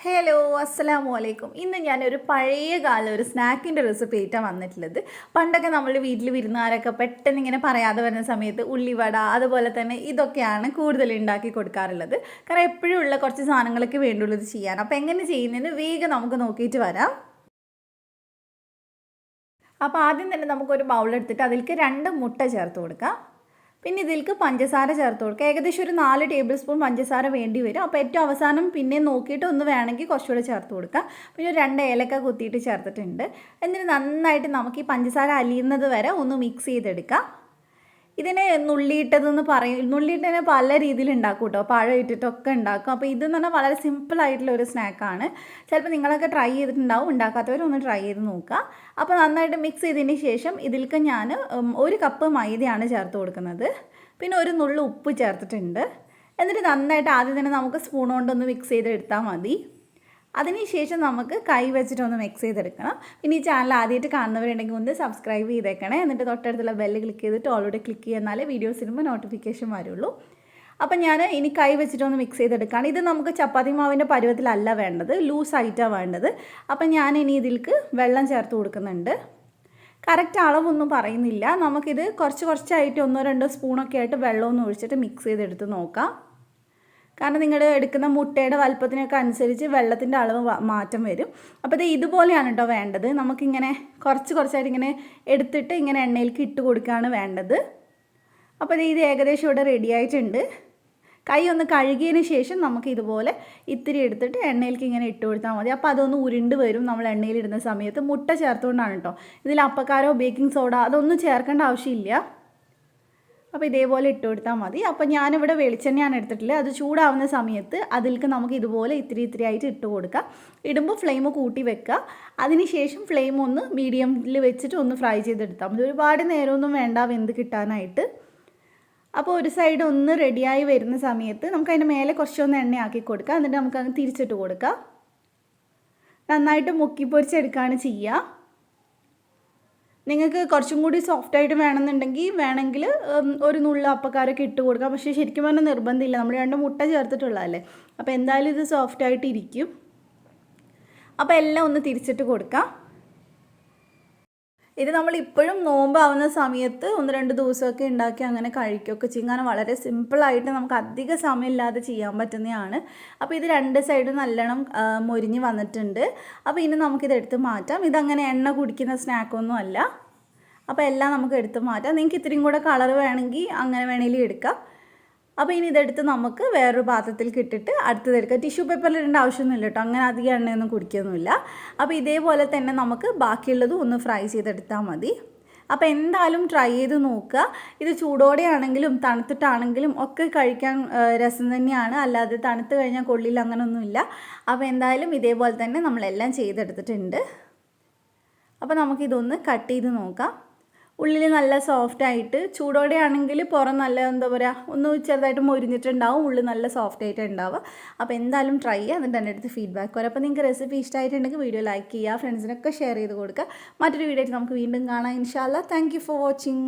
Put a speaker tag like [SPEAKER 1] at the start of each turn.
[SPEAKER 1] Hello അസ്സലാമു അലൈക്കും. ഇന്ന് ഞാനൊരു പഴയ കാലം ഒരു സ്നാക്കിൻ്റെ റെസിപ്പി ആയിട്ടാണ് വന്നിട്ടുള്ളത്. പണ്ടൊക്കെ നമ്മൾ വീട്ടിൽ വിരുന്നുകാരൊക്കെ പെട്ടെന്ന് ഇങ്ങനെ പറയാതെ വരുന്ന സമയത്ത് ഉള്ളിവട അതുപോലെ തന്നെ ഇതൊക്കെയാണ് കൂടുതൽ ഉണ്ടാക്കി കൊടുക്കാറുള്ളത്. കാരണം എപ്പോഴും ഉള്ള കുറച്ച് സാധനങ്ങളൊക്കെ വേണ്ടുള്ളത് ചെയ്യാൻ. അപ്പോൾ എങ്ങനെ ചെയ്യുന്നതെന്ന് വേഗം നമുക്ക് നോക്കിയിട്ട് വരാം. അപ്പോൾ ആദ്യം തന്നെ നമുക്കൊരു ബൗളെടുത്തിട്ട് അതിലേക്ക് 2 മുട്ട ചേർത്ത് കൊടുക്കാം. പിന്നെ ഇതിലേക്ക് പഞ്ചസാര ചേർത്ത് കൊടുക്കുക. ഏകദേശം ഒരു 4 ടേബിൾ സ്പൂൺ പഞ്ചസാര വേണ്ടി വരും. അപ്പോൾ ഏറ്റവും അവസാനം പിന്നെ നോക്കിയിട്ട് ഒന്ന് വേണമെങ്കിൽ കുറച്ചുകൂടെ ചേർത്ത് കൊടുക്കുക. പിന്നെ 2 ഏലക്ക കുത്തിയിട്ട് ചേർത്തിട്ടുണ്ട്. എന്നിട്ട് നന്നായിട്ട് നമുക്ക് ഈ പഞ്ചസാര അലിയുന്നത് വരെ ഒന്ന് മിക്സ് ചെയ്തെടുക്കാം. ഇതിനെ നുള്ളിയിട്ടതെന്ന് പറയും. നുള്ളിയിട്ടതിനെ പല രീതിയിൽ ഉണ്ടാക്കും കേട്ടോ. പഴം ഇട്ടിട്ടൊക്കെ ഉണ്ടാക്കും. അപ്പോൾ ഇതെന്ന് പറഞ്ഞാൽ വളരെ സിമ്പിളായിട്ടുള്ള ഒരു സ്നാക്കാണ്. ചിലപ്പോൾ നിങ്ങളൊക്കെ ട്രൈ ചെയ്തിട്ടുണ്ടാവും. ഉണ്ടാക്കാത്തവരൊന്ന് ട്രൈ ചെയ്ത് നോക്കുക. അപ്പോൾ നന്നായിട്ട് മിക്സ് ചെയ്തതിന് ശേഷം ഇതിലേക്ക് ഞാൻ 1 കപ്പ് മൈദയാണ് ചേർത്ത് കൊടുക്കുന്നത്. പിന്നെ ഒരു നുള്ളു ഉപ്പ് ചേർത്തിട്ടുണ്ട്. എന്നിട്ട് നന്നായിട്ട് ആദ്യം തന്നെ നമുക്ക് സ്പൂൺ കൊണ്ടൊന്ന് മിക്സ് ചെയ്തെടുത്താൽ മതി. അതിനുശേഷം നമുക്ക് കൈ വെച്ചിട്ടൊന്ന് മിക്സ് ചെയ്തെടുക്കണം. പിന്നെ ഈ ചാനൽ ആദ്യമായിട്ട് കാണുന്നവരുണ്ടെങ്കിൽ ഒന്ന് സബ്സ്ക്രൈബ് ചെയ്തേക്കണേ. എന്നിട്ട് തൊട്ടടുത്തുള്ള ബെല്ല് ക്ലിക്ക് ചെയ്തിട്ട് ഓൾറെഡി ക്ലിക്ക് ചെയ്യുന്നാലേ വീഡിയോസ് ഇടുമ്പോൾ നോട്ടിഫിക്കേഷൻ വരുള്ളൂ. അപ്പം ഞാൻ ഇനി കൈ വെച്ചിട്ടൊന്ന് മിക്സ് ചെയ്തെടുക്കുകയാണ്. ഇത് നമുക്ക് ചപ്പാത്തി മാവിൻ്റെ പരുവത്തിലല്ല വേണ്ടത്, ലൂസായിട്ടാണ് വേണ്ടത്. അപ്പം ഞാൻ ഇനി ഇതിലേക്ക് വെള്ളം ചേർത്ത് കൊടുക്കുന്നുണ്ട്. കറക്റ്റ് അളവൊന്നും പറയുന്നില്ല. നമുക്കിത് കുറച്ചായിട്ട് 1-2 സ്പൂണൊക്കെ ആയിട്ട് വെള്ളമൊന്നും ഒഴിച്ചിട്ട് മിക്സ് ചെയ്തെടുത്ത് നോക്കാം. കാരണം നിങ്ങൾ എടുക്കുന്ന മുട്ടയുടെ വലുപ്പത്തിനൊക്കെ അനുസരിച്ച് വെള്ളത്തിൻ്റെ അളവ് മാറ്റം വരും. അപ്പോൾ ഇത് ഇതുപോലെയാണ് കേട്ടോ വേണ്ടത്. നമുക്കിങ്ങനെ കുറച്ചായിട്ട് ഇങ്ങനെ എടുത്തിട്ട് ഇങ്ങനെ എണ്ണയിലേക്ക് ഇട്ട് കൊടുക്കുകയാണ് വേണ്ടത്. അപ്പോൾ ഇത് ഏകദേശം ഇവിടെ റെഡി ആയിട്ടുണ്ട്. കൈ ഒന്ന് കഴുകിയതിന് ശേഷം നമുക്ക് ഇതുപോലെ ഇത്തിരി എടുത്തിട്ട് എണ്ണയിലേക്ക് ഇങ്ങനെ ഇട്ട് കൊടുത്താൽ മതി. അപ്പോൾ അതൊന്ന് ഉരുണ്ട് വരും നമ്മൾ എണ്ണയിലിടുന്ന സമയത്ത്. മുട്ട ചേർത്തുകൊണ്ടാണ് കേട്ടോ. ഇതിൽ അപ്പക്കാരോ ബേക്കിംഗ് സോഡ അതൊന്നും ചേർക്കേണ്ട ആവശ്യമില്ല. അപ്പോൾ ഇതേപോലെ ഇട്ട് കൊടുത്താൽ മതി. അപ്പോൾ ഞാനിവിടെ വെളിച്ചെണ്ണയാണ് എടുത്തിട്ടുള്ളത്. അത് ചൂടാവുന്ന സമയത്ത് അതിലേക്ക് നമുക്ക് ഇതുപോലെ ഇത്തിരി ആയിട്ട് ഇട്ട് കൊടുക്കാം. ഇടുമ്പോൾ ഫ്ലെയിം കൂട്ടി വെക്കുക. അതിനുശേഷം ഫ്ലെയിം ഒന്ന് മീഡിയമിൽ വെച്ചിട്ട് ഒന്ന് ഫ്രൈ ചെയ്തെടുത്താൽ മതി. ഒരുപാട് നേരമൊന്നും വേണ്ട വെന്ത് കിട്ടാനായിട്ട്. അപ്പോൾ ഒരു സൈഡ് ഒന്ന് റെഡിയായി വരുന്ന സമയത്ത് നമുക്ക് അതിൻ്റെ മേലെ കുറച്ചൊന്ന് എണ്ണയാക്കി കൊടുക്കുക. എന്നിട്ട് നമുക്ക് അങ്ങ് തിരിച്ചിട്ട് കൊടുക്കാം. നന്നായിട്ട് മുക്കി പൊരിച്ചെടുക്കുകയാണ് ചെയ്യുക. നിങ്ങൾക്ക് കുറച്ചും കൂടി സോഫ്റ്റായിട്ട് വേണമെങ്കിൽ ഒരു നുള്ള അപ്പക്കാരൊക്കെ ഇട്ട് കൊടുക്കാം. പക്ഷേ ശരിക്കും പറഞ്ഞാൽ നിർബന്ധമില്ല. നമ്മൾ 2 മുട്ട ചേർത്തിട്ടുള്ളതല്ലേ. അപ്പോൾ എന്തായാലും ഇത് സോഫ്റ്റായിട്ട് ഇരിക്കും. അപ്പോൾ എല്ലാം ഒന്ന് തിരിച്ചിട്ട് കൊടുക്കാം. ഇത് നമ്മൾ ഇപ്പോഴും നോമ്പാവുന്ന സമയത്ത് 1-2 ദിവസമൊക്കെ ഉണ്ടാക്കി അങ്ങനെ കഴിക്കുകയൊക്കെ ചെയ്യും. കാരണം വളരെ സിമ്പിളായിട്ട് നമുക്ക് അധിക സമയമില്ലാതെ ചെയ്യാൻ പറ്റുന്നതാണ്. അപ്പോൾ ഇത് 2 സൈഡും നല്ലോണം മൊരിഞ്ഞ് വന്നിട്ടുണ്ട്. അപ്പോൾ ഇനി നമുക്കിത് എടുത്ത് മാറ്റാം. ഇതങ്ങനെ എണ്ണ കുടിക്കുന്ന സ്നാക്കൊന്നും അല്ല. അപ്പോൾ എല്ലാം നമുക്ക് എടുത്ത് മാറ്റാം. നിങ്ങൾക്ക് ഇത്തിരിയും കൂടെ കളർ വേണമെങ്കിൽ അങ്ങനെ വേണമെങ്കിലും എടുക്കാം. അപ്പോൾ ഇനി ഇതെടുത്ത് നമുക്ക് വേറൊരു പാത്രത്തിലേക്ക് ഇട്ടിട്ട് അടുത്തതെടുക്കുക. ടിഷ്യൂ പേപ്പറിൽ ഇടേണ്ട ആവശ്യമൊന്നുമില്ല കേട്ടോ. അങ്ങനെ അധികം എണ്ണയൊന്നും കുടിക്കൊന്നുമില്ല. അപ്പോൾ ഇതേപോലെ തന്നെ നമുക്ക് ബാക്കിയുള്ളതും ഒന്ന് ഫ്രൈ ചെയ്തെടുത്താൽ മതി. അപ്പോൾ എന്തായാലും ട്രൈ ചെയ്ത് നോക്കുക. ഇത് ചൂടോടെ ആണെങ്കിലും തണുത്തിട്ടാണെങ്കിലും ഒക്കെ കഴിക്കാൻ രസം തന്നെയാണ്. അല്ലാതെ തണുത്ത് കഴിഞ്ഞാൽ കൊള്ളില്ല അങ്ങനെയൊന്നുമില്ല. അപ്പോൾ എന്തായാലും ഇതേപോലെ തന്നെ നമ്മളെല്ലാം ചെയ്തെടുത്തിട്ടുണ്ട്. അപ്പോൾ നമുക്കിതൊന്ന് കട്ട് ചെയ്ത് നോക്കാം. ഉള്ളിൽ നല്ല സോഫ്റ്റായിട്ട് ചൂടോടെ ആണെങ്കിൽ പുറം നല്ല എന്താ പറയുക ഒന്ന് ചെറുതായിട്ട് മൊരിഞ്ഞിട്ടുണ്ടാവും. ഉള്ളിൽ നല്ല സോഫ്റ്റായിട്ട് ഉണ്ടാവുക. അപ്പോൾ എന്തായാലും ട്രൈ ചെയ്യുക. എന്നിട്ട് എൻ്റെ അടുത്ത് ഫീഡ്ബാക്ക് വരും. അപ്പോൾ നിങ്ങൾക്ക് റെസിപ്പി ഇഷ്ടമായിട്ടുണ്ടെങ്കിൽ വീഡിയോ ലൈക്ക് ചെയ്യുക, ഫ്രണ്ട്സിനൊക്കെ ഷെയർ ചെയ്ത് കൊടുക്കുക. മറ്റൊരു വീഡിയോ ആയിട്ട് നമുക്ക് വീണ്ടും കാണാം ഇൻഷാ അല്ലാ. Thank you for watching.